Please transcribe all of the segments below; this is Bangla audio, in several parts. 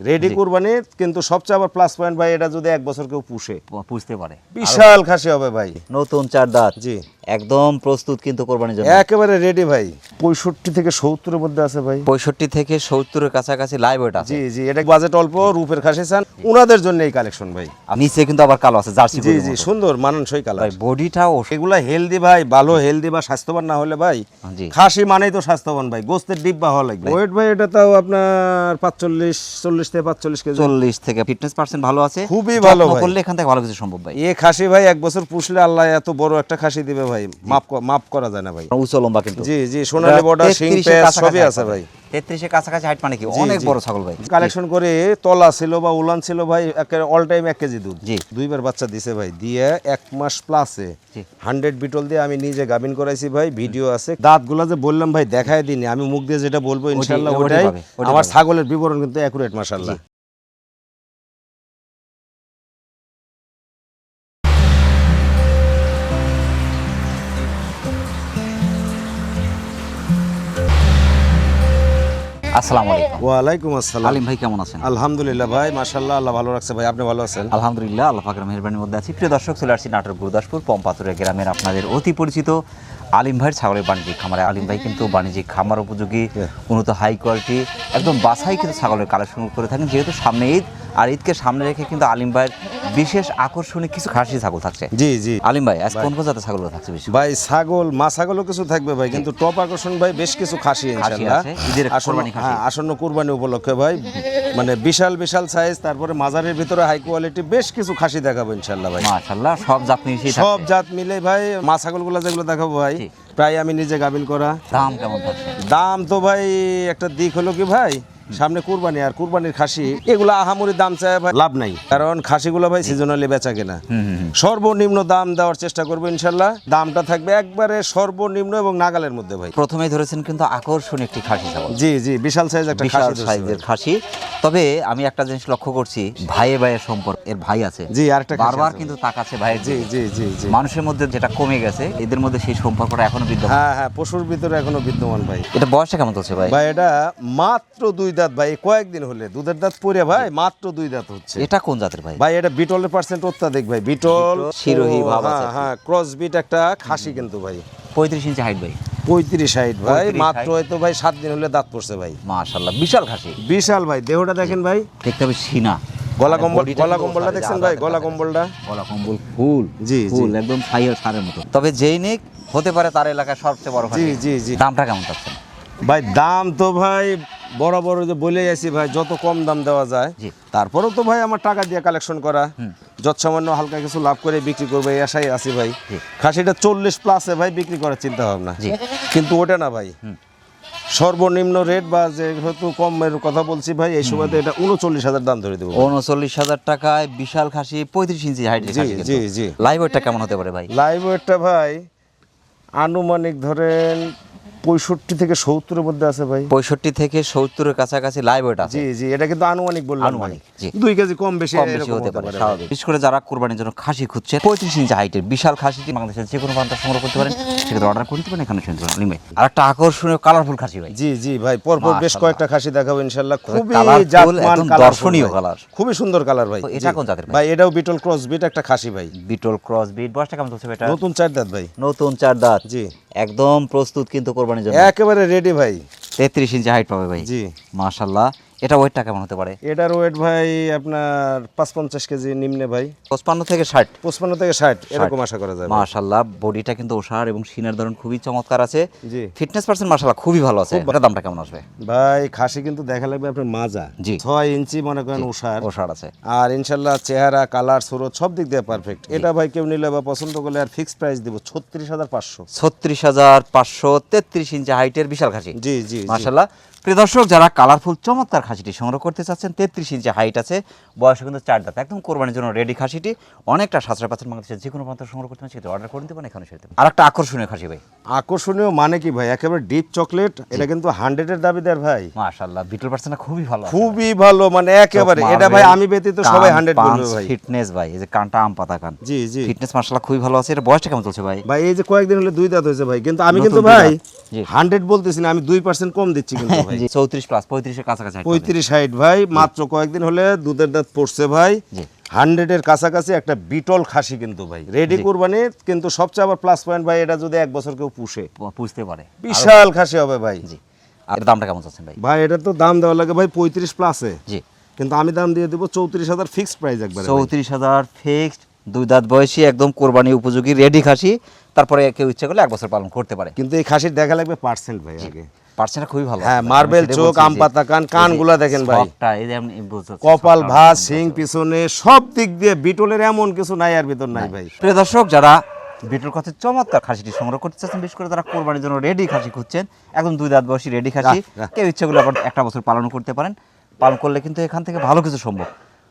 রেডি কুরবানি, কিন্তু সবচেয়ে আবার প্লাস পয়েন্ট ভাই, এটা যদি 1 বছর কেউ পুষতে পারে বিশাল খাসি হবে ভাই। নতুন 4 দাঁত, জি একদম প্রস্তুত কিন্তু কোরবানির জন্য, একেবারে রেডি ভাই। 65 থেকে 70 এর মধ্যে আছে ভাই। 65 থেকে 70 এর কাছাকাছি লাইভ ওয়েট আছে। জি জি, এটা বাজেট অল্প, রূপের খাসি চান ওনাদের জন্য এই কালেকশন ভাই। আর নিচে কিন্তু আবার কালো আছে, জার্সি জি গরুর জি, মতো। সুন্দর মানানসই কালার ভাই বডিটাও এগুলা হেলদি ভাই, ভালো হেলদি বা স্বাস্থ্যবান না হলে ভাই, জি খাসি মানেই তো স্বাস্থ্যবান ভাই, গোস্তের ডিব্বা হওয়া লাগবে। ওয়েট ভাই এটা তাও আপনার 40 থেকে 45 কেজি। 40 থেকে ফিটনেস পার্সেন্ট ভালো আছে, খুবই ভালো ভাই। করলে এখান থেকে ভালো কিছু সম্ভব ভাই। এই খাসি ভাই 1 বছর পুষলে আল্লাহ এত বড় একটা খাসি দিবে ভাই, মাপ করা যায় না ভাই। উঁচু লম্বা কিন্তু, জি জি, সোনালী বর্ডার, শিং পেঁচ সবই আছে ভাই। 33 এর কাছাকাছি হাইট, মানে কি অনেক বড় ছাগল ভাই। কালেকশন করে তলা ছিল বা উলান ছিল ভাই, অল টাইম 1 কেজি দুধ। জি। 2 বার বাচ্চা দিছে ভাই, দিয়ে 1 মাস প্লাসে 100 বিটল দিয়ে আমি নিজে গাভিন করাইছি ভাই, ভিডিও আছে। দাঁতগুলা যে বললাম ভাই দেখায় দিনি, আমি মুখ দিয়ে যেটা বলবো ইনশাআল্লাহ ওটাই। আমার ছাগলের বিবরণ কিন্তু অ্যাকুরেট মাশাআল্লাহ। আসসালামু আলাইকুম। ওয়ালাইকুম আসসালাম। আলিম ভাই কেমন আছেন? আলহামদুলিল্লাহ ভাই, মাশাআল্লাহ, আল্লাহ ভালো রাখছে ভাই। আপনি ভালো আছেন? আলহামদুলিল্লাহ, আল্লাহ পাকের মেহেরবানির মধ্যে আছি। প্রিয় দর্শক, চলে আসছি নাটোর গুরুদাসপুর পম্পাতুরে গ্রামের আপনাদের অতি পরিচিত আলিম ভাইয়ের ছাগলের বাণিজ্যিক খামারে। আলিম ভাই কিন্তু বাণিজ্যিক খামার উপযোগী উন্নত হাই কোয়ালিটি একদম বাছাই কিন্তু ছাগলের কালেকশন করে থাকেন। যেহেতু সামনে ঈদ, আর ঈদকে সামনে রেখে কিন্তু আলিম ভাইয়ের বিশেষ আকর্ষণীয় কিছু খাসি ছাগল থাকছে। জি জি। আলিম ভাই আজ কোন কোন জাতের ছাগলগুলো থাকছে বেশি? ভাই ছাগল, মা ছাগলও কিছু থাকবে ভাই, কিন্তু টপ আকর্ষণ ভাই বেশ কিছু খাসি ইনশাআল্লাহ। আছে, ঈদের কুরবানি খাসি। হ্যাঁ, আসন্ন কুরবানি উপলক্ষে ভাই, মানে বিশাল বিশাল সাইজ, তারপরে মাজারের ভিতরে হাই কোয়ালিটি বেশ কিছু খাসি দেখাবো ইনশাআল্লাহ ভাই। মাশাআল্লাহ, সব জাত মিশিয়ে সব জাত মিলে ভাই। মা ছাগলগুলো যেগুলো দেখাবো ভাই, প্রায় আমি নিজে গাভিন করা। দাম কেমন থাকছে? দাম তো ভাই একটা দিক হলো কি ভাই, সামনে কুরবানি, আর কুরবানির খাসি এগুলো আহামরি দাম চায় ভাই লাভ নাই, কারণ খাসিগুলো ভাই সিজনালি বেচা কেনা। সর্বনিম্ন দাম দেওয়ার চেষ্টা করবো ইনশাল্লাহ। দামটা থাকবে একবারে সর্বনিম্ন এবং নাগালের মধ্যে ভাই। প্রথমেই ধরেছেন কিন্তু আকর্ষণীয় একটি খাসি ছাগল। জি জি, বিশাল সাইজ একটা বিশাল খাসি সাইজের খাসি। তবে আমি একটা জিনিস লক্ষ্য করছি, ভাইয়ে ভাইয়ের সম্পর্ক, এর ভাই আছে জি, আরেকটা বারবার কিন্তু তাকাচ্ছে ভাইয়ের। জি জি জি জি, মানুষের মধ্যে যেটা কমে গেছে, এদের মধ্যে সেই সম্পর্কটা এখনো বিদ্যমান। হ্যাঁ হ্যাঁ, পশুর ভিতরে এখনো বিদ্যমান ভাই। এটা বয়সটা কেমন চলছে ভাই? ভাই এটা মাত্র 2 দাঁত ভাই, কয়েকদিন হলে দুধের দাঁত পড়ে ভাই, মাত্র 2 দাঁত হচ্ছে। এটা কোন জাতের ভাই? ভাই এটা বিটলের পার্সেন্ট অত্যাধিক ভাই, বিটল শিরোহী ভাব আছে। হ্যাঁ হ্যাঁ, ক্রস বিট একটা খাসি কিন্তু ভাই। 35 ইঞ্চি হাইট ভাই, 35-60 ভাই, 35 মাত্র হয়তো ভাই 7 দিন হলে দাঁত পড়ছে ভাই। মাশাআল্লাহ বিশাল খাসি। বিশাল ভাই, দেহটা দেখেন ভাই, দেখতে হবে সিনা, গলা কম্বলটা দেখছেন ভাই, গলা কম্বলটা গলা কম্বল ফুল। জি জি ফুল একদম ছাইয়ের সারের মতো। তবে যেই নিক হতে পারে তার এলাকায় সবচেয়ে বড় খাসি। জি জি জি। দামটা কেমন থাকছে ভাই? দাম তো ভাই বরাবর যে বলে আছি ভাই, যত কম দাম দেওয়া যায়। জি। তারপরেও তো ভাই আমার টাকা দিয়ে কালেকশন করা, যত সামান্য হালকা কিছু লাভ করে বিক্রি করবো এই আশাই আছি ভাই। খাসিটা 40 প্লাসে ভাই বিক্রি করার চিন্তা ভাবনা, কিন্তু ওটা না ভাই, সর্বনিম্ন রেট বা যেহেতু কমের কথা বলছি ভাই, এই সময় এটা 39,000 দাম ধরে দেবো। 39,000 টাকায় বিশাল খাসি, 35 ইঞ্চি হাইটের জি খাসি। জি জি। লাইভ ওয়েটটা কেমন হতে পারে ভাই? লাইভ ওয়েটটা ভাই আনুমানিক ধরেন 65 থেকে 70 এর মধ্যে আছে ভাই। 65 থেকে 70 এর কাছাকাছি লাইভ ওয়েট আছে। জি জি, এটা কিন্তু আনুমানিক বললাম ভাই, আনুমানিক, জি। 2 কেজি কম বেশি কম বেশি এরকম হতে পারে, ভাই। স্বাভাবিক। বিশেষ করে যারা কুরবানির জন্য খাসি খুঁজছে, 35 ইঞ্চি হাইটের বিশাল খাসিটি বাংলাদেশের যে কোনো প্রান্তে সংগ্রহ করতে পারেন, সেক্ষেত্রে অর্ডার করতে পারেন এখানে শুনতে পারেন। ভাই আর একটা আকর্ষণীয় কালারফুল খাসি ভাই। জি জি ভাই, পরপর বেশ কয়েকটা খাসি দেখাবো ইনশাআল্লাহ। খুবই কালারফুল, জাতমান একদম কালার, দর্শনীয় কালার, খুবই সুন্দর কালার ভাই। এটা কোন জাতের ভাই? এটাও বিটল ক্রস বিট একটা খাসি ভাই। বিটল ক্রস বিট। বয়সটা কেমন চলছে এটা? নতুন 4 দাঁত ভাই। নতুন 4 দাঁত, জি, একদম প্রস্তুত কিন্তু কোরবানির জন্য, একেবারে রেডি ভাই। 33 ইঞ্চি হাইট পাবে ভাই। জি মাশাআল্লাহ। এটা ওয়েটটা কেমন হতে পারে? এটার ওয়েট ভাই আপনার 55 কেজি নিম্নে ভাই, 55 থেকে 60। 55 থেকে 60 এরকম আশা করা যায়। মাশাআল্লাহ, বডিটা কিন্তু ওশার এবং সিনার ধরন খুবই চমৎকার আছে। জি। ফিটনেস পার্সেন্ট মাশাআল্লাহ খুবই ভালো আছে। এটার দামটা কেমন আসবে ভাই? খাসি কিন্তু দেখা লাগবে আপনার মাজা। জি। 6 ইঞ্চি মনে করেন ওশার। ওশার আছে। আর ইনশাআল্লাহ চেহারা, কালার, সুরত সব দিক দিয়ে পারফেক্ট। এটা ভাই কেউ নিলে বা পছন্দ করলে আর ফিক্স প্রাইস দিব 36,500। 36,500, 33 ইঞ্চি হাইটের বিশাল খাসি। জি জি। মাশাআল্লাহ। প্রিয় দর্শক, যারা কালারফুল চমৎকার খাসিটি সংগ্রহ করতে চাচ্ছেন, 33 ইঞ্চি হাইট আছে, বয়স কিন্তু 4 দাঁত, একদম কোরবানির জন্য রেডি খাসিটি। অনেকটা সাশ্রয় পাচ্ছেন, বাংলাদেশের যে কোনো প্রান্ত সংগ্রহ করতে পারেন, সেটা অর্ডার করে নিতে পারেন এখানে সেটা। আর একটা আকর্ষণীয় খাসি ভাই। আকর্ষণীয় মানে কি ভাই? একেবারে ডিপ চকলেট। এটা কিন্তু 100 এর দাবিদার ভাই। মাশাআল্লাহ, বিটল পার্সেন্ট খুবই ভালো, খুবই ভালো, মানে একেবারে এটা ভাই আমি ব্যতীত সবাই 100 বলবে ভাই। ফিটনেস ভাই, এই যে কানটা আম পাতা কান। জি জি। ফিটনেস মাশাআল্লাহ খুবই ভালো আছে। এর বয়সটা কেমন চলছে ভাই? ভাই এই যে কয়েকদিন হলে 2 দাঁত হয়েছে ভাই, কিন্তু আমি কিন্তু ভাই 100 বলতেছি না, আমি 2% কম দিচ্ছি কিন্তু ভাই। জি 34 প্লাস 35 এর কাছাকাছি height পাবে। 35-60 ভাই, মাত্র কয়েকদিন হলে দুধের দাঁত পড়ছে ভাই। জি 100 এর কাছাকাছি একটা বিটল খাসি কিন্তু ভাই, রেডি কুরবানির। কিন্তু সবচেয়ে আবার প্লাস পয়েন্ট ভাই, এটা যদি 1 বছর কেউ পুষে বুঝতে পারে বিশাল খাসি হবে ভাই। জি আর এর দামটা কেমন চাচ্ছেন ভাই? ভাই এটা তো দাম দেওয়া লাগে ভাই 35 প্লাসে, জি কিন্তু আমি দাম দিয়ে দেবো 34,000 ফিক্সড প্রাইস একবারে। 34,000 ফিক্সড, 2 দাঁত বয়সী, একদম কোরবানি উপযোগী রেডি খাসি। তারপরে কেউ ইচ্ছা করলে 1 বছর পালন করতে পারে। কিন্তু এই খাসির দেখা লাগবে পার্সেন্ট ভাই আগে। পার্সেন্টটা খুবই ভালো। হ্যাঁ, মার্বেল চোখ, আম পাতা কান, কানগুলা দেখেন ভাই, সবটা এই যে আপনি বুঝছেন, কপাল সবটা ভাঁজ, সুন্দর। সিং পিছনে সব দিক দিয়ে বিটলের এমন কিছু নাই আর ভিতর নাই ভাই। প্রিয় দর্শক, যারা বিটল কথা চমৎকার খাসিটি সংগ্রহ করতে চাচ্ছেন, বিশেষ করে যারা কোরবানির জন্য রেডি খাসি খুঁজছেন, একদম 2 দাঁত বয়সী রেডি খাসি, রাহ। কেউ ইচ্ছা করলে আবার 1 বছর পালন করতে পারেন। পালন করলে কিন্তু এখান থেকে ভালো কিছু সম্ভব।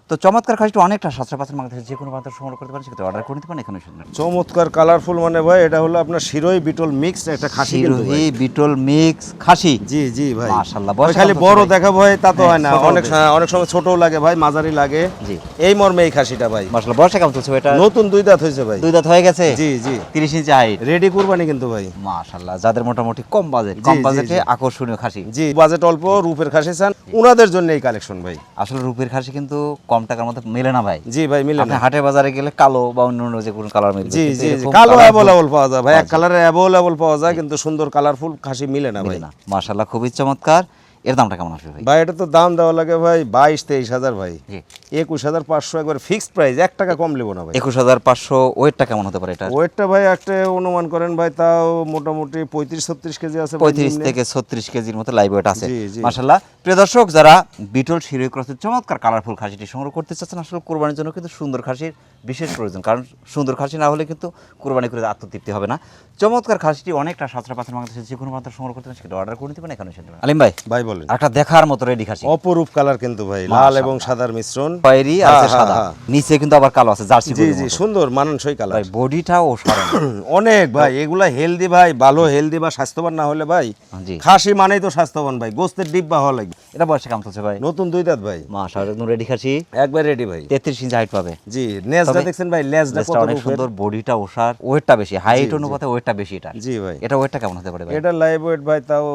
তো চমৎকার খাসিটা অনেকটা সাশ্রয় পাচ্ছেন, বাংলাদেশের যে কোনো প্রান্ত সংগ্রহ করতে পারেন, সেক্ষেত্রে অর্ডার করে নিতে পারেন। এখানে শুনবেন চমৎকার কালারফুল মানে ভাই, এটা হলো আপনার শিরোই বিটল মিক্স একটা খাসি কিন্তু ভাই। শিরোহী বিটল মিক্স খাসি। জি জি ভাই, মাশাআল্লাহ, ওই বয়স খালি কত বড় ভাই? দেখাবো হয় তা তো হ্যাঁ, হয় না, ছোটও অনেক বেশ। অনেক সময় ছোটও লাগে ভাই, মাঝারি লাগে। জি এই মর্মে এই খাসিটা ভাই। মাশাআল্লাহ, বয়সটা কেমন চলছে এটা? নতুন 2 দাঁত হয়েছে ভাই। 2 দাঁত হয়ে গেছে। জি জি, 30 ইঞ্চি হাইট। রেডি কুরবানি কিন্তু ভাই। মাশাআল্লাহ, যাদের মোটামুটি কম বাজেট, জি, কম জি, বাজেটে জি। আকর্ষণীয় খাসি। জি, বাজেট অল্প, রূপের খাসি চান, উনাদের জন্য এই কালেকশন ভাই। আসলে রূপের খাসি কিন্তু কম টাকার মধ্যে মেলে না ভাই। জি ভাই, মিলে আপনি না। হাটে বাজারে গেলে কালো বা অন্য যে কোনো কালার মিলবে, জি কিন্তু জি জি, এরকম কালো colourful অ্যাভেলেবল পাওয়া যায় ভাই, এক পাওয়া যায়। কালারে অ্যাভেলেবল পাওয়া যায়, কিন্তু সুন্দর কালারফুল খাসি মিলে না ভাই। মিলে না। মাশাআল্লাহ, খুবই চমৎকার। এর দামটা কেমন আসবে ভাই? ভাই এটা তো দাম দেওয়া লাগে ভাই 22-23 হাজার ভাই। জি 21,500 একবার ফিক্সড প্রাইস, 1 টাকা কম নেবো না ভাই। 21,500। ওয়েটটা কেমন হতে পারে এটা? ওয়েটটা ভাই একটা অনুমান করেন ভাই, তাও মোটামুটি 35-36 কেজি আছে ভাই, 35 নিম্নে। থেকে 36 কেজির মতো লাইভ ওয়েট আছে। জি, জি। মাশাআল্লাহ, প্রিয় দর্শক, যারা বিটল শিরোহী ক্রসের চমৎকার কালারফুল খাসিটি সংগ্রহ করতে চাচ্ছেন, আসলে কোরবানির জন্য কিন্তু সুন্দর খাসির বিশেষ প্রয়োজন, কারণ সুন্দর খাসি না হলে কিন্তু কোরবানি করে আত্মতৃপ্তি হবে না। চমৎকার খাসিটি অনেকটা সাশ্রয় পাচ্ছেন, বাংলাদেশের যে কোনো প্রান্ত সংগ্রহ করতে পারেন, সেটা অর্ডার করে নিতে পারেন। এখানে শুনতে পারেন। আলিম ভাই, ভাই বলেন। একটা দেখার মতো রেডি খাসি, অপরূপ কালার কিন্তু ভাই, লাল মাশাআল্লাহ। এবং সাদার মিশ্রণ। খয়েরি আর হ্যাঁ, সাদা, হ্যাঁ। নিচে কিন্তু আবার কালো আছে, জার্সি জি গরুর জি, মতো। সুন্দর মানানসই কালার ভাই বডিটাও অসাধারণ। অনেক ভাই, এগুলা হেলদি ভাই, ভালো হেলদি বা স্বাস্থ্যবান না হলে ভাই, জি খাসি মানেই তো স্বাস্থ্যবান ভাই, গোস্তের ডিব্বা হওয়া লাগবে। এটা বয়সে কেমন চলছে ভাই? নতুন 2 দাঁত ভাই, মাশাআল্লাহ, একদম রেডি খাসি, একবার রেডি ভাই। 33 ইঞ্চি হাইট পাবে। জি, নেজটা তবে দেখছেন ভাই, লেজটা লেজটা কত অনেক রূপের। সুন্দর, বডিটা ওসার, ওয়েটটা বেশি, হাইট অনুপাতে ওয়েটটা বেশি এটা। জি ভাই, এটা ওয়েটটা কেমন হতে পারে ভাই? এটা লাইভ ওয়েট ভাই তাও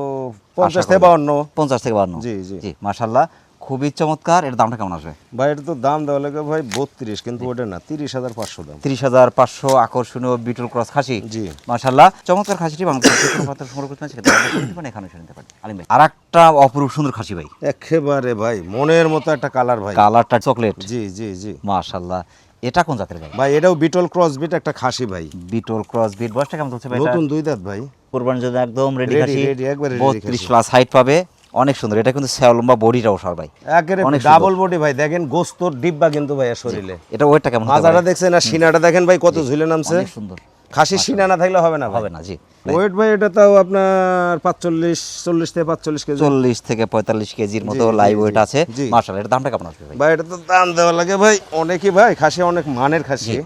আশা 50 থেকে করি। 52। 50 থেকে 52। জি, জি। জি মাশাআল্লাহ, খুবই চমৎকার। এর দামটা কেমন আসবে? ভাই এটা তো দাম দেওয়া লাগে ভাই 32, কিন্তু ওটা না, 30,500 দাম। 30,500 আকর্ষণীয় বিটল ক্রস খাসি। জি। মাশাআল্লাহ, চমৎকার খাসিটি বাংলাদেশের যে কোনো প্রান্ত সংগ্রহ করতে পারেন, সেটা অর্ডার করে নিতে পারেন। এখানে শুনতে পারেন। আলিম ভাই, আরেকটা অপরূপ সুন্দর খাসি ভাই, একেবারে ভাই মনের মতো একটা কালার ভাই। কালারটা চকলেট। জি জি জি মাশাআল্লাহ, এটা কোন জাতের ভাই? ভাই, এটাও বিটল ক্রস বিট একটা খাসি ভাই, বিটল ক্রস বিট। বয়সটা কেমন চলছে ভাই? নতুন 2 দাঁত ভাই। কোরবানির জন্য একদম রেডি Ready, খাসি, ready, একবারে ready 32 খাসি। প্লাস হাইট পাবে, অনেক সুন্দর। এটা কিন্তু স্যাও লম্বা, বডিটাও সার ভাই, একেবারে অনেক ডাবল বডি ভাই, দেখেন গোস্তর ডিব্বা কিন্তু ভাই এর শরীরে। এটা ওয়েটটা কেমন হতে মাজাটা পারে? দেখছেন আর সিনাটা দেখেন ভাই কত ঝুলে নামছে। অনেক সুন্দর। খাসি সিনা না থাকলে হবে না ভাই। হবে না। জি ওয়েট ভাই এটা তাও আপনার 40 থেকে 45 কেজি। 40 থেকে 45 কেজির মতো জি, লাইভ জি, ওয়েট জি, আছে। জি। মাশাআল্লাহ, এর দামটা কেমন আসবে ভাই? ভাই এটা তো দাম দেওয়া লাগে ভাই অনেকই ভাই, খাসি অনেক মানের খাসি।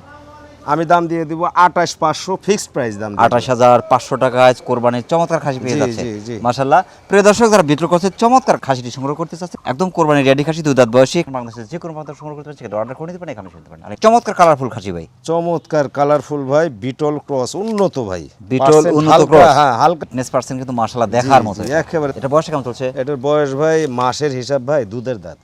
আমি দাম দিয়ে দিব 28,500 ফিক্সড প্রাইস দাম দিয়ে দিব। 28,500 টাকায় কোরবানির চমৎকার খাসি পেয়ে জি, যাচ্ছে। জি, জি। মাশাআল্লাহ, প্রিয় দর্শক, যারা বিটল ক্রসের চমৎকার খাসিটি সংগ্রহ করতে চাচ্ছে, একদম কোরবানির রেডি খাসি, 2 দাঁত বয়সী, বাংলাদেশের যে কোনো প্রান্ত সংগ্রহ করতে চাচ্ছে, সেটা অর্ডার করে নিতে পারেন। এখানে শুনতে পারেন। আর চমৎকার কালারফুল খাসি ভাই, চমৎকার কালারফুল ভাই, বিটল ক্রস উন্নত ভাই, বিটল Percent উন্নত হালকা, ক্রস। হ্যাঁ হালকা। নেস পার্সেন্ট কিন্তু মাশাআল্লাহ দেখার জি, মতো। জি, একেবারে। এটা বয়সটা কেমন চলছে? এটার বয়স ভাই মাসের হিসাব ভাই, দুধের দাঁত।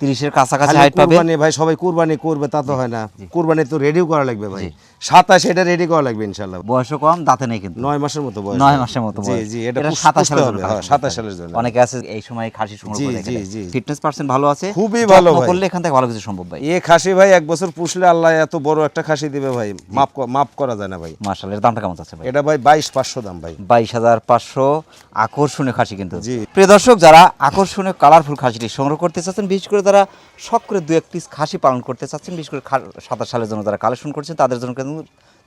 30 এর কাছাকাছি খালি হাইট পাবে। কুরবানি ভাই, সবাই কুরবানি করবে তা তো হয় না, কুরবানি তো রেডিও করা লাগবে ভাই। 27 এটা রেডি করা লাগবে ইনশাআল্লাহ। বয়সও কম, দাঁতে নেই কিন্তু। 9 মাসের মতো বয়স। 9 মাসের মতো জি বয়স। জি, এটা 27 পুষতে সালের হবে, জন্য হ্যাঁ, কালেকশন 27 করতে সালের জন্য। অনেকে আছে এই সময় খাসি সংগ্রহ জি, করে জি, জি। ফিটনেস পার্সেন্ট ভালো আছে, খুবই যত্ন ভালো ভাই। করলে এখান থেকে ভালো কিছু সম্ভব ভাই। এ খাসি ভাই 1 বছর পুষলে আল্লাহ এত বড় একটা খাসি দিবে ভাই, মাপ করা যায় না ভাই। মাশাআল্লাহ, এর দামটা কেমন যাচ্ছে ভাই? এটা ভাই 22,500 দাম ভাই। 22,500 আকর্ষণীয় খাসি কিন্তু। জি। প্রিয় দর্শক, যারা আকর্ষণীয় কালারফুল খাসিটি সংগ্রহ করতে চাচ্ছেন, বিশেষ করে যারা শখ করে 2-1 পিস খাসি পালন করতে চাচ্ছেন, বিশেষ করে 27 সালের জন্য যারা কালেকশন করছেন, তাদের জন্য কিন্তু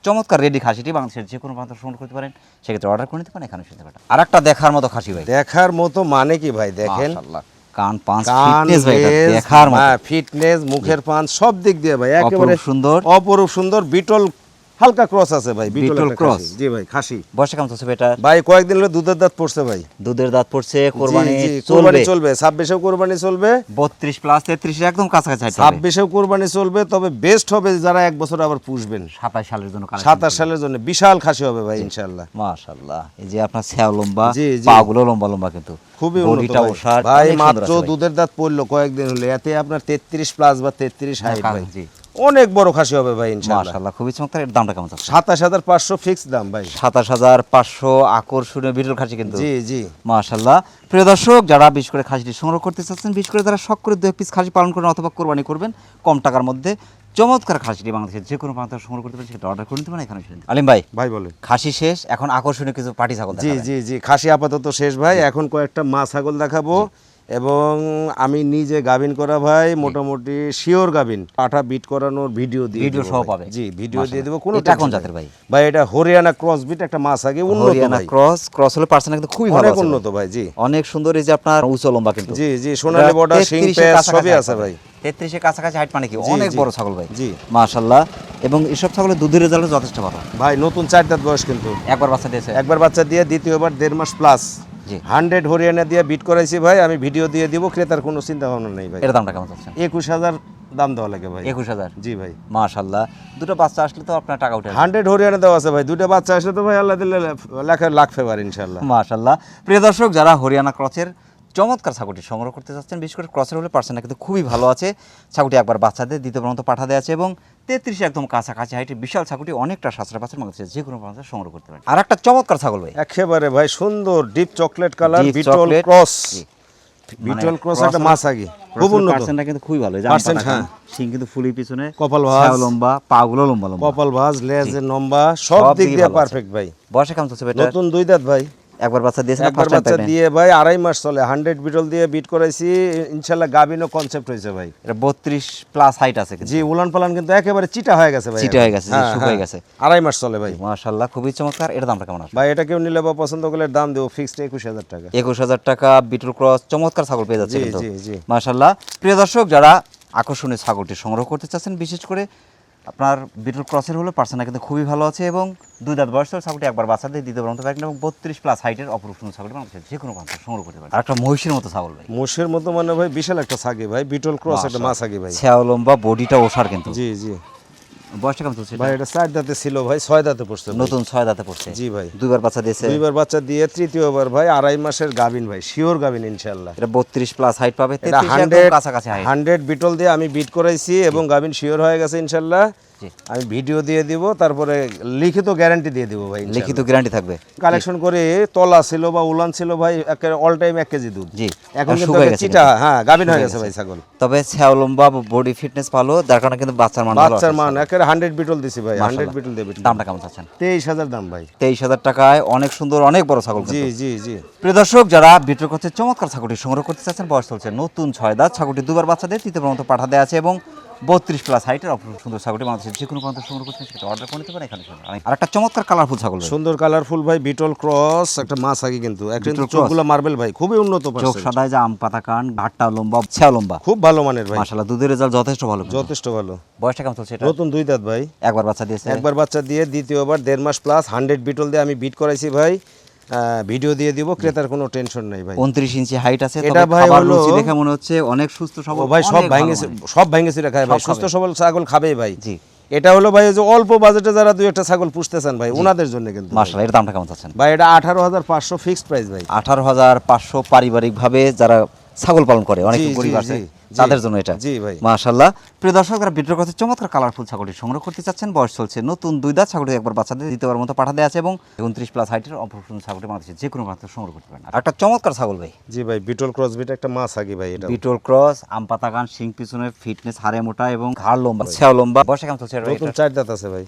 চমৎকার রেডি খাসিটি বাংলাদেশের যে কোনো প্রান্ত সংগ্রহ করতে পারেন, সেক্ষেত্রে অর্ডার করে নিতে পারেন। এখানে শুনতে পারেন। আর একটা দেখার মতো খাসি ভাই, দেখার মতো মানে কি ভাই, দেখেন মাশাআল্লাহ, কান পাঁচ কান, ফিটনেস ভাই, এটা লেজ, দেখার মতো। হ্যাঁ, ফিটনেস, মুখের পান সব দিক দিয়ে ভাই একেবারে অপরূপ সুন্দর। অপরূপ সুন্দর বিটল হালকা ক্রস আছে ভাই, বিটল বিটল একটা ক্রস। খাসি। জি ভাই, খাসি বয়সটা কেমন চলছে এটা? ভাই কয়েকদিন হলো দুধের দাঁত পড়ছে ভাই। দুধের দাঁত পড়ছে, কোরবানি জি, জি, চলবে। কোরবানি চলবে, 26এও কোরবানি চলবে, 32 প্লাস 33 একদম কাছাকাছি হাইট হবে। 26এও কোরবানি চলবে। তবে বেস্ট হবে যারা এক বছর আবার পুষবেন, 27 সালের জন্য কালেকশন। 27 সালের জন্য বিশাল খাসি হবে ভাই ইনশাআল্লাহ। মাশাআল্লাহ, এই যে আপনার ছ্যাও লম্বা, জি, জি। পাগুলো লম্বা লম্বা, কিন্তু খুবই উন্নত বডিটা ভাই। ওষার ভাই অনেক সুন্দর মাত্র আছে ভাই। দুধের দাঁত পড়লো কয়েকদিন হলে, এতে আপনার 33 প্লাস বা 33 হাইট ভাই, জি অনেক বড় খাসি হবে ভাই ইনশাআল্লাহ। মাশাআল্লাহ, খুবই চমৎকার। এর দামটা কেমন আছে? 27500 ফিক্স দাম ভাই। 27500 আকর্ষণীয় বিটল খাসি কিন্তু। জি জি মাশাআল্লাহ। প্রিয় দর্শক, যারা বিশেষ করে খাসিটি সংগ্রহ করতে চাচ্ছেন, বিশেষ করে যারা শখ করে 2 পিস খাসি পালন করেন অথবা কোরবানি করবেন কম টাকার মধ্যে, চমৎকার খাসিটি বাংলাদেশের যে কোনো প্রান্ত থেকে সংগ্রহ করতে পারেন, সেটা অর্ডার করে নিতে পারেন এখানে এসে। আলিম ভাই, ভাই বলেন। খাসি শেষ, এখন আকর্ষণীয় কিছু পাটি ছাগল জি দেখাবেন। জি জি, খাসি আপাতত শেষ ভাই, এখন কয়েকটা মা ছাগল দেখাবো। এবং আমি নিজে গাভিন করা ভাই, মোটামুটি শিওর গাভিন, পাঠা বিট করানোর ভিডিও দিয়ে ভিডিও দেব সহ ভাই। পাবে। জি, ভিডিও দিয়ে মাশাআল্লাহ। দেব। কোনো এটা কোন টেনশন জাতের নাই। ভাই? ভাই এটা হরিয়ানা ক্রস বিট, একটা মাছ আগে উন্নত হরিয়ানা ভাই, ক্রস হলে পার্সেন্ট কিন্তু খুবই ভালো অনেক আছে ভাই। উন্নত ভাই। জি অনেক সুন্দর, এই যে আপনার উঁচু লম্বা কিন্তু। জি জি, সোনালী বর্ডার, শিং পেঁয়াজ সবই আছে ভাই। 33 এর কাছাকাছি হাইট, মানে কি জি, অনেক জি। বড় ছাগল ভাই। জি মাশাআল্লাহ। এবং এসব ছাগলের দুধের রেজাল্ট যথেষ্ট ভালো। ভাই নতুন 4 দাঁত বয়স কিন্তু, একবার বাচ্চা দিয়েছে। একবার বাচ্চা দিয়ে দ্বিতীয়বার 1.5 মাস প্লাস, জি। 100 হরিয়ানা দিয়ে বিট করাইছি ভাই। আমি ভিডিও দিয়ে দিব, ক্রেতার কোনো চিন্তা ভাবনা নেই ভাই। এর দামটা কেমন চাচ্ছেন? 21000 দাম দেওয়া লাগে ভাই। 21000। জি ভাই, মাশাআল্লাহ। দুটো বাচ্চা আসলে তো আপনার টাকা উঠে আসবে। 100 হরিয়ানা দেওয়া আছে ভাই। দুটো বাচ্চা আসলে তো ভাই আল্লাহ দিলে লাখ ফেভার ইনশাআল্লাহ। মাশাআল্লাহ। প্রিয় দর্শক, যারা হরিয়ানা ক্রসের চমৎকার ছাগলটি সংগ্রহ করতে চাচ্ছেন, বিশেষ করে ক্রসের হলে পার্সেন্টটা কিন্তু খুবই ভালো আছে। ছাগলটি একবার বাচ্চাদের দ্বিতীয় পর্যন্ত পাঠা দেওয়া আছে এবং 33 একদম কাছাকাছি হাইটের বিশাল ছাগলটি অনেকটা সাশ্রয় পাচ্ছেন, মানুষের যে কোনো পর্যন্ত সংগ্রহ করতে পারেন। আর একটা চমৎকার ছাগল ভাই, একেবারে ভাই সুন্দর deep chocolate colour, Deep Beetal chocolate, cross. জি। বিটল ক্রস cross একটা হলে- মাছ আগে খুব ক্রসের উন্নত। পার্সেন্টটা কিন্তু খুবই ভালো। এই যে Percent, আমপাতা হ্যাঁ। কান, শিং কিন্তু ফুলি পিছনে, কপাল ভাঁজ। ছাও লম্বা, পাগুলো লম্বা লম্বা, কপাল ভাঁজ, লেজের লম্বা, সব সব দিক দিকে দিয়ে ভালো আছে। পারফেক্ট ভাই। বয়সে কেমন চলছে এটা? নতুন 2 দাঁত ভাই, একবার বাচ্চা দিয়েছে, একবার বাচ্চা দিয়ে ভাই 2.5 মাস চলে। 100 বিটল দিয়ে বিট করাইছি ইনশাআল্লাহ। গাবিনো কনসেপ্ট হয়েছে ভাই। এটা 32 প্লাস হাইট আছে কিন্তু। জি, উলান পালান কিন্তু একেবারে চিটা হয়ে গেছে ভাই। চিটা হয়ে গেছে, জি, হ্যাঁ, শুকিয়ে হ্যাঁ। গেছে। 2.5 মাস চলে ভাই। মাশাআল্লাহ, খুবই চমৎকার। এর দামটা কেমন আসবে? ভাই এটা কেউ নিলে বা পছন্দ করলে দাম দেবো ফিক্সড 21000 টাকা। 21000 টাকা বিটল ক্রস চমৎকার ছাগল পেয়ে যাচ্ছে জি, কিন্তু। জি, জি। মাশাআল্লাহ। প্রিয় দর্শক, যারা আকর্ষণীয় ছাগলটি সংগ্রহ করতে চাচ্ছেন, বিশেষ করে আপনার বিটল ক্রসের হলে পার্সেন্টটা কিন্তু খুবই ভালো আছে এবং 2 দাঁত বয়সের ছাগলটি একবার বাচ্চা দিয়ে দ্বিতীয় পর্যন্ত প্রেগনেন্ট এবং 32 প্লাস হাইটের অপরূপ সুন্দর ছাগলটি মানুষের যে কোনো প্রান্ত সংগ্রহ করতে পারে। আর একটা মহিষের মতো ছাগল ভাই, মোষের মতো মানে ভাই বিশাল একটা ছাগি ভাই। বিটল ক্রস একটা মাছ আগে ভাই। ছ্যাও লম্বা, বডিটা ওষার কিন্তু। জি জি বয়সটা কেমন চলছে এটা? ভাই এটা 4 দাঁতে ছিল ভাই, 6 দাঁতে পড়ছে ভাই। নতুন 6 দাঁতে পড়ছে। জি ভাই, দুইবার বাচ্চা দিয়েছে। দুইবার বাচ্চা দিয়ে তৃতীয়বার ভাই 2.5 মাসের গাবিন ভাই, শিওর গাবিন ইনশাআল্লাহ। এটা 32 প্লাস হাইট পাবে, এটা 33 একদম 100 কাছাকাছি হাইট। 100 বিটল দিয়ে আমি বিট করাইছি এবং গাবিন শিওর হয়ে গেছে ইনশাআল্লাহ। জি। আমি ভিডিও দিয়ে দিব, তারপরে লিখিত গ্যারান্টি দিয়ে দিব ভাই ইনশাআল্লাহ। লিখিত গ্যারান্টি থাকবে। কালেকশন করে তলা ছিল বা উলান ছিল ভাই, অল টাইম 1 কেজি দুধ। জি। এখন কিন্তু শুকায় একটা গেছে চিটা, কিন্তু। হ্যাঁ গাবিন হয়ে শুকায় গেছে গেছে। ভাই ছাগল। তবে ছ্যাও লম্বা, বডি ফিটনেস ভালো, যার কারণে কিন্তু বাচ্চার মান ভালো আছে। বাচ্চার মান একেবারে 100 বিটল দিছি ভাই, 100 মাশাআল্লাহ। বিটল দিয়ে বিট। দামটা কেমন চাচ্ছেন? 23000 দাম ভাই। 23000 টাকায় অনেক সুন্দর, অনেক বড় ছাগল জি কিন্তু। জি জি প্রিয় দর্শক, যারা বিটল করতে চমৎকার ছাগলটি সংগ্রহ করতে চাচ্ছেন, বয়স চলছে নতুন 6 দাঁত, ছাগলটি দুবার বাচ্চা দিয়ে তৃতীয় পর্যন্ত পাঠা দেওয়া আছে এবং 32 প্লাস হাইটের অপরূপ সুন্দর ছাগলটি বাংলাদেশের যে কোনো পর্যন্ত সংগ্রহ করতে সেটা অর্ডার করে নিতে পারেন এখানে। আর একটা চমৎকার কালারফুল ছাগল ভাই। সুন্দর কালারফুল ভাই, বিটল ক্রস একটা মাছ আগে কিন্তু বিটল একদম cross। চোখগুলো মার্বেল ভাই, খুবই উন্নত চোখ পার্সেন্ট, সাদায়, যে আম পাতা কান, ঘাটটা লম্বা, ছ্যাও লম্বা, খুব ভালো মানের ভাই, মাশাআল্লাহ। দুধের রেজাল্ট যথেষ্ট ভালো কিন্তু। যথেষ্ট ভালো। বয়সটা কেমন চলছে এটা? নতুন 2 দাঁত ভাই, একবার বাচ্চা দিয়েছে। একবার বাচ্চা দিয়ে দ্বিতীয়বার 1.5 মাস প্লাস 100 বিটল দিয়ে আমি বিট করাইছি ভাই। ভিডিও দিয়ে দিব, ক্রেতার কোনো টেনশন নাই ভাই। 29 ইঞ্চি হাইট আছে। এটা তবে ভাই খাবার হলো- রুচি দেখে মনে হচ্ছে অনেক সুস্থ সবল। ও ভাই সব অনেক ভালো ভাঙেছে, মানের। সব ভাঙেছে খায় ভাই, সব সুস্থ খাবে। সবল ছাগল খাবেই ভাই। জি। এটা হলো ভাই ওই যে অল্প বাজেটে যারা 2-1টা ছাগল পুষতেছেন ভাই, ওনাদের জন্য কিন্তু ভাই। মাশাআল্লাহ। এর দামটা কেমন চাচ্ছেন? ভাই এটা 18500 ফিক্সড প্রাইস ভাই। 18500 পারিবারিকভাবে যারা ছাগল পালন করে, অনেক জি, গরিব জি, আছে, জি, তাদের জি। জন্য এটা। জি ভাই। মাশাআল্লাহ। প্রিয় দর্শক, যারা বিটল করতে চমৎকার কালারফুল ছাগলটি সংগ্রহ করতে চাচ্ছেন, বয়স চলছে নতুন 2 দাঁত, ছাগলটি একবার বাচ্চাদের দ্বিতীয়বার মতো পাঠা দেওয়া আছে এবং 29 প্লাস হাইটের অপরূপ সুন্দর ছাগলটি বাংলাদেশের যে কোনো প্রান্ত থেকে সংগ্রহ করতে পারেন। আর একটা চমৎকার ছাগল ভাই, জি ভাই, বিটল ক্রস বিট একটা মাছ আগে ভাই। এটা বিটল ক্রস, আম পাতা গান, শিং পিছনে, ফিটনেস হাড়ে মোটা এবং ঘাড় লম্বা, ছ্যাও লম্বা। বয়সটা কেমন চলছে এটা? নতুন 4 দাঁত আছে ভাই,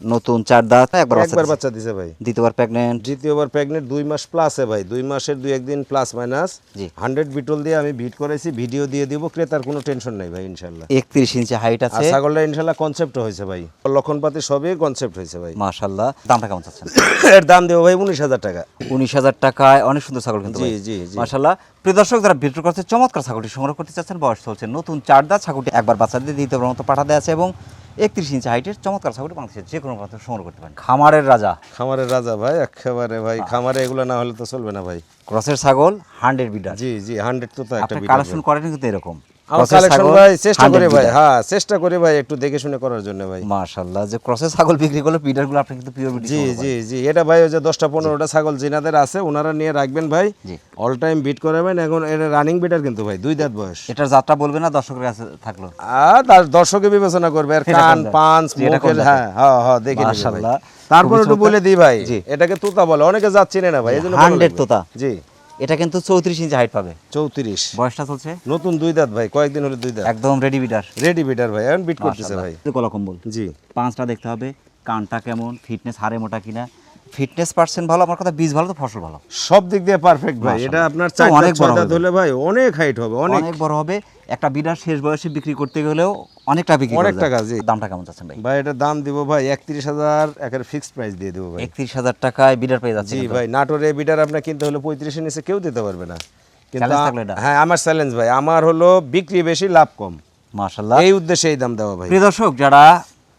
নতুন 4 দাঁত, একবার একবার বাচ্চা বাচ্চা দিছে ভাই। দিয়েছে। দ্বিতীয়বার প্রেগন্যান্ট। দ্বিতীয়বার প্রেগনেন্ট 2 মাস প্লাসে ভাই, 2 মাসের 2-1 দিন প্লাস মাইনাস। জি। 100 বিটল দিয়ে আমি বিট করেছি, ভিডিও দিয়ে দিব, ক্রেতার কোনো টেনশন নাই ভাই ইনশাআল্লাহ। 31 ইঞ্চি হাইট আর আছে। ছাগলটা ইনশাআল্লাহ কনসেপ্ট হয়েছে ভাই, লক্ষণপাতি সবই কনসেপ্ট হয়েছে ভাই। মাশাআল্লাহ। দামটা কেমন চাচ্ছেন? এর দাম দেবো ভাই 19000 টাকা। 19000 টাকায় অনেক সুন্দর ছাগল কিন্তু জি, ভাই। জি, জি। মাশাআল্লাহ। প্রিয় দর্শক, যারা বিটল করতে চমৎকার ছাগলটি সংগ্রহ করতে চাচ্ছেন, বয়স চলছে নতুন 4 দাঁত, ছাগলটি একবার বাচ্চা দিয়ে দ্বিতীয়বার মতো পাঠা দেওয়া আছে এবং 31 ইঞ্চি হাইটের চমৎকার ছাগলটি বাংলাদেশের যে কোনো প্রান্তে সংগ্রহ করতে পারেন। খামারের রাজা, খামারের রাজা ভাই, একেবারে ভাই খামারে এগুলো না হলে তো চলবে না ভাই। ক্রসের ছাগল 100 বিডার। জি জি 100 তো একটা আপনি বিট কালেকশন করেন কিন্তু এরকম আমার ক্রসের কালেকশন ছাগল ভাই চেষ্টা 100 করি ভাই, বিডার। হ্যাঁ চেষ্টা করি ভাই একটু দেখে শুনে করার জন্য ভাই। মাশাআল্লাহ, যে ক্রসের ছাগল বিক্রি করলে বিডারগুলো আপনি কিন্তু পিওর বিডি জি জি জি এটা ভাই ওই যে 10টা 15টা ছাগল জিনাদের আছে ওনারা নিয়ে রাখবেন ভাই, জি। অল টাইম বিট করাবেন। এখন এটা রানিং বিটার কিন্তু ভাই 2 দাঁত বয়স। এটার যাত্রা বলবে না, দর্শকের কাছে থাকলো। তার দর্শকে বিবেচনা করবে আর এটা কান কোন জাত? পাঁচ জি, এটা কোন মুখের, জাতের? হ্যাঁ হ্যাঁ হ্যাঁ দেখে নিবে ভাই। মাশাআল্লাহ, তারপর খুবই একটু বলে চমৎকার। দিই ভাই, জি। এটাকে তোতা বলে, অনেকে যাত চিনে না ভাই, এজন্য 100 তোতা। জি এটা কিন্তু 34 ইঞ্চি হাইট পাবে। 34 বয়সটা চলছে নতুন 2 দাঁত ভাই, কয়েকদিন হলো 2 দাঁত একদম রেডি বিডার। রেডি বিটার ভাই, এখন বিট করতেছে ভাই। গলা কম্বল, জি পাঁচটা দেখতে হবে, কানটা কেমন, ফিটনেস হাড়ে মোটা কিনা। ফিটনেস পার্সেন্ট ভালো, আমার কথা বীজ ভালো তো ফসল ভালো, সব দিক দিয়ে পারফেক্ট ভাই। মাশাআল্লাহ। এটা আপনার তো 4 অনেক দাঁত বড় 6 দাঁত হবে। হলে ভাই অনেক হাইট হবে, অনেক অনেক বড় হবে। একটা বিডার শেষ বয়সে বিক্রি করতে গেলেও অনেকটা বিক্রি অনেক করা যায়। টাকা, জি। দামটা কেমন চাচ্ছেন ভাই? ভাই এটার দাম দিব ভাই 31,000, একের ফিক্সড প্রাইস দিয়ে দেবো ভাই। 31,000 টাকায় বিডার পেয়ে যাচ্ছে জি কিন্তু। ভাই নাটোরে বিটার আপনার কিনতে হলে 35 এর নিচে কেউ দিতে পারবে না, কিন্তু Challenge থাকলো এটা? হ্যাঁ আমার চ্যালেঞ্জ ভাই, আমার হলো বিক্রি বেশি লাভ কম, মাশাআল্লাহ। এই উদ্দেশ্যে এই দাম দেওয়া ভাই। প্রিয় দর্শক, যারা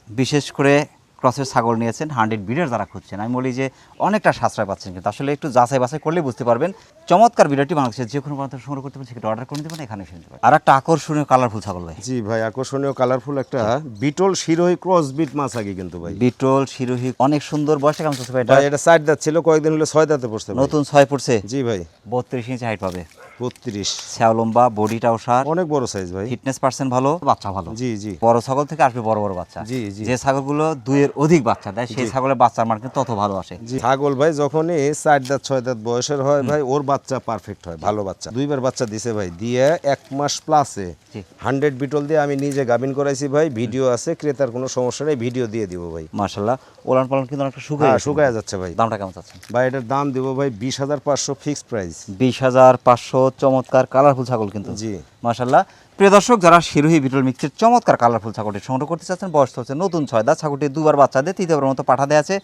বিশেষ করে ক্রসের ছাগল নিয়েছেন 100 বিডার যারা খুঁজছেন, আমি বলি যে অনেকটা সাশ্রয় পাচ্ছেন, কিন্তু আসলে একটু যাচাই বাছাই করলে বুঝতে পারবেন। চমৎকার বিডারটি বাংলাদেশের যে কোনো প্রান্ত সংগ্রহ করতে পারেন, সেটা অর্ডার করে নিতে পারেন, এখানে এসে নিতে পারেন। আর একটা আকর্ষণীয় কালারফুল ছাগল ভাই, জি ভাই আকর্ষণীয় কালারফুল একটা বিটল শিরোহী ক্রস বিট মাছ আগে কিন্তু ভাই। বিটল শিরোহী, অনেক সুন্দর। বয়সটা কেমন চলছে ভাই এটা? ভাই এটা 4 দাঁত ছিল, কয়েকদিন হলো 6 দাঁতে পড়ছে ভাই। নতুন 6 পড়ছে। জি ভাই 32 ইঞ্চি হাইট পাবে, 32 স্যাও লম্বা, বডিটাও সার, অনেক বড় সাইজ ভাই। ফিটনেস পার্সেন্ট ভালো, বাচ্চা ভালো। জি জি বড় ছাগল থেকে আসবে বড় বড় বাচ্চা। জি, জি। যে ছাগলগুলো 2 এর অধিক বাচ্চা দেয়, সেই ছাগলের বাচ্চার মান কিন্তু তত ভালো আসে। জি ছাগল ভাই যখনই 4 দাঁত 6 দাঁত বয়সের হয় ভাই, ওর বাচ্চা পারফেক্ট হয়, ভালো বাচ্চা। 2 বার বাচ্চা দিছে ভাই, দিয়ে 1 মাস প্লাসে জি। 100 বিটল দিয়ে আমি নিজে গাবিন করাইছি ভাই, ভিডিও আছে, ক্রেতার কোনো সমস্যা নেই, ভিডিও দিয়ে দিব ভাই। মাশাআল্লাহ, ওলান পালন কিন্তু অনেকটা শুকিয়ে হ্যাঁ গেছে। শুকায় যাচ্ছে ভাই। দামটা কেমন চাচ্ছেন? ভাই এটার দাম দিব ভাই 20,500 ফিক্সড প্রাইস। 20,500। চমৎকার কালারফুল ছাগল কিন্তু। জি মাশাআল্লাহ। প্রিয় দর্শক, যারা শিরোহী বিটল মিক্সের চমৎকার কালারফুল ছাগলটি সংগ্রহ করতে চাচ্ছেন, বয়স হচ্ছে নতুন 6 দাঁত, ছাগলটি 2 বার বাচ্চা দেয়, 3বার মতো পাঠা দেওয়া আছে,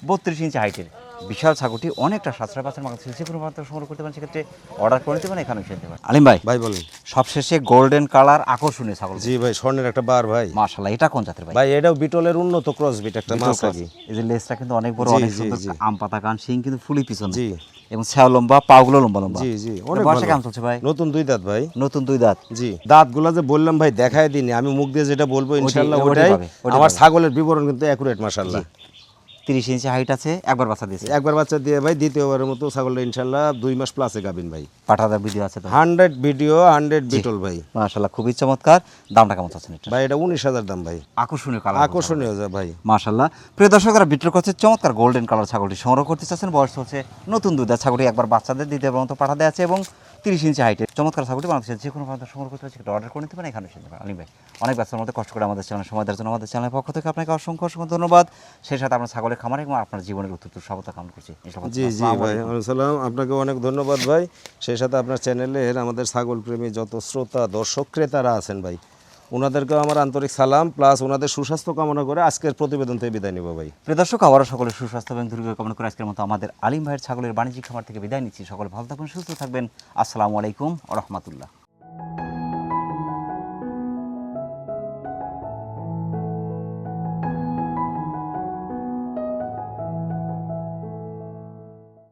32 ইঞ্চি হাইটের বিশাল ছাগলটি অনেকটা সাশ্রয় পাচ্ছেন। বাংলাদেশের যে কোনো প্রান্ত সংগ্রহ করতে পারেন, সেক্ষেত্রে অর্ডার করে নিতে পারেন, এখানে এসে নিতে পারেন। আলিম ভাই, ভাই বলেন। সবশেষে গোল্ডেন কালার আকর্ষণীয় ছাগল। জি ভাই স্বর্ণের একটা বার ভাই। মাশাআল্লাহ, এটা কোন জাতের ভাই? ভাই এটাও বিটলের উন্নত ক্রস বিট একটা বিটল মাছ ক্রস। আগে। এই যে লেজটা কিন্তু অনেক বড়, জি, অনেক জি, সুন্দর, জি। আম পাতা কান, শিং কিন্তু ফুলি পিছনে, জি এবং ছাও লম্বা, পাগুলো লম্বা লম্বা। জি জি এটা অনেক বয়সটা ভালো। কেমন চলছে ভাই? নতুন 2 দাঁত ভাই। নতুন 2 দাঁত। জি দাঁতগুলো যে বললাম ভাই দেখায় দিনি, আমি মুখ দিয়ে যেটা বলবো ইনশাআল্লাহ ওটাই ওটাই। পাবে, ওটাই আমার পাবে। ছাগলের বিবরণ কিন্তু অ্যাকুরেট মাশাআল্লাহ। 30 ইঞ্চি হাইট আছে, একবার বাচ্চা দিয়েছে। একবার বাচ্চা দিয়ে ভাই দ্বিতীয়বারের মতো ছাগলটা ইনশাআল্লাহ 2 মাস প্লাসে গাবিন ভাই। পাঠাদার ভিডিও আছে তো? 100 ভিডিও 100 বিটল ভাই। মাশাআল্লাহ, খুবই চমৎকার। দামটা কেমন চাচ্ছেন এটা? ভাই এটা 19,000 দাম ভাই। আকর্ষণীয় কালার, আকর্ষণীয় যা ভাই। মাশাআল্লাহ। প্রিয় দর্শকরা, বিটল ক্রসের চমৎকার গোল্ডেন কালার ছাগলটি সংগ্রহ করতে চাচ্ছেন, বয়স হচ্ছে নতুন 2 দাঁত, ছাগলটি একবার বাচ্চাদের দ্বিতীয়বার মতো পাঠা দেওয়া আছে, এবং 30 ইঞ্চি হাইটের চমৎকার ছাগলটি বাংলাদেশের যে কোনো প্রান্ত সংগ্রহ করতে পারেন, সেটা অর্ডার করে নিতে পারেন, এখানে এসে নিতে পারেন। আলিম ভাই, অনেক ব্যস্ততার মধ্যে কষ্ট করে আমাদের চ্যানেল সময় দেওয়ার জন্য আমাদের চ্যানেলের পক্ষ থেকে আপনাকে অসংখ্য অসংখ্য ধন্যবাদ। সেই সাথে আপনার ছাগলের খামার এবং আপনার জীবনের উত্তর সফলতা কামনা করছি। জি জি ভাই আসসালাম, আপনাকে অনেক ধন্যবাদ ভাই। সেই সাথে আপনার চ্যানেলের আমাদের ছাগল প্রেমী যত শ্রোতা দর্শক ক্রেতারা আছেন ভাই, ওনাদেরকেও আমার আন্তরিক সালাম, প্লাস ওনাদের সুস্বাস্থ্য কামনা করে আজকের প্রতিবেদন থেকে বিদায় নিব ভাই। প্রিয় দর্শক, আবারও সকলের সুস্বাস্থ্য এবং দীর্ঘ কামনা করে আজকের মতো আমাদের আলিম ভাইয়ের ছাগলের বাণিজ্যিক খামার থেকে বিদায় নিচ্ছি। সকলে ভালো থাকবেন, সুস্থ থাকবেন। আসসালামু আলাইকুম ওয়া রাহমাতুল্লাহ।